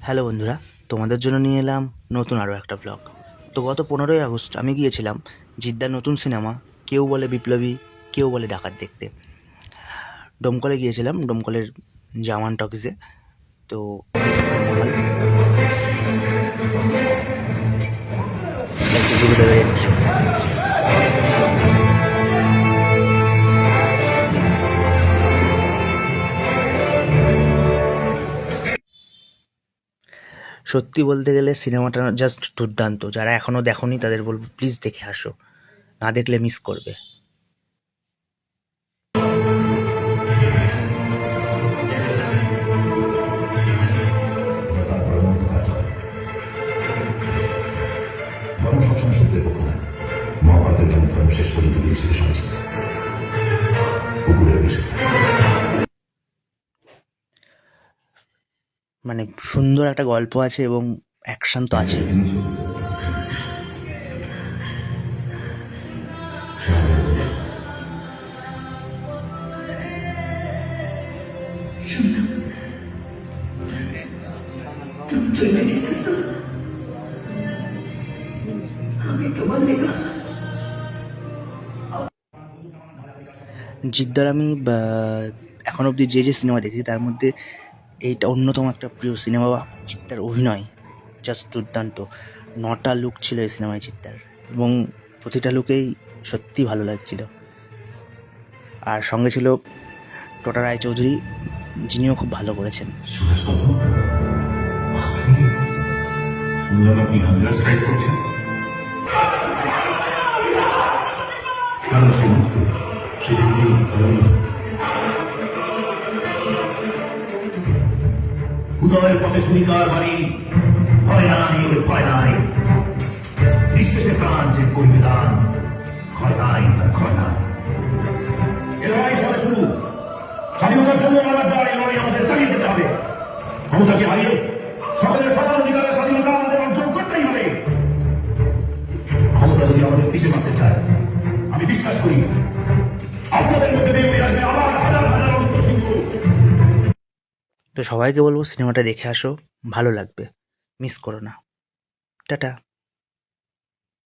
Hello বন্ধুরা, তোমাদের জন্য নিয়ে এলাম নতুন আরও একটা ব্লগ। তো গত 15ই আগস্ট আমি গিয়েছিলাম জিদ্দার নতুন সিনেমা কেউ বলে বিপ্লবী, কেউ বলে ডাকাত দেখতে। ডোমকলে গিয়েছিলাম, ডোমকলের জামান টকিজে। তো সিনেমা হল গুরুদেবের সত্যি বলতে গেলে সিনেমাটা জাস্ট দুর্দান্ত। যারা এখনও দেখোনি তাদের বলবো প্লিজ দেখে আসো, না দেখলে মিস করবে। ধর্ম সবসময় সত্যের পক্ষ নয়। মহাভারতের কেমন ধর্ম শেষ পর্যন্ত গিয়েছিল শুনেছি কুকুরের বিষয়। মানে সুন্দর একটা গল্প আছে এবং অ্যাকশন তো আছে। জিদ্দার আমি এখন অবধি যে সিনেমা দেখেছি তার মধ্যে এইটা অন্যতম একটা প্রিয় সিনেমা। বা চিত্তার অভিনয় জাস্ট দুর্দান্ত। 9টা লুক ছিল এই সিনেমায় চিত্তার, এবং প্রতিটা লুকেই সত্যি ভালো লাগছিল। আর সঙ্গে ছিল টোটা রায়চৌধুরী, যিনিও খুব ভালো করেছেন। শুনলাম আপনি হাঙ্গার স্ট্রাইক করছেন। কারণ সমস্ত সেটা কি উদয়ের পথে শুনিকার বাড়ি, ভয় নাই ওরে ভয় নাই, নিঃশেষে প্রাণ যে করবে দান, ক্ষয় নাই তার ক্ষয় নাই। এ লড়াই সবে শুরু। স্বাধীনতার জন্য লড়াই লড়াই আমাদের চালিয়ে যেতে হবে। ক্ষমতাকে হারিয়ে সকলের সকল অধিকারের স্বাধীনতা আমাদের অর্জন করতেই হবে। ক্ষমতা যদি আমাদের পিছিয়ে মারতে চায়, আমি বিশ্বাস করি আপনাদের মধ্যে দিয়ে আসবে আবার হাজার হাজার অন্তঃসিন্ধু। তো সবাইকে বলবো সিনেমাটা দেখে আসো, ভালো লাগবে, মিস করো না। টাটা।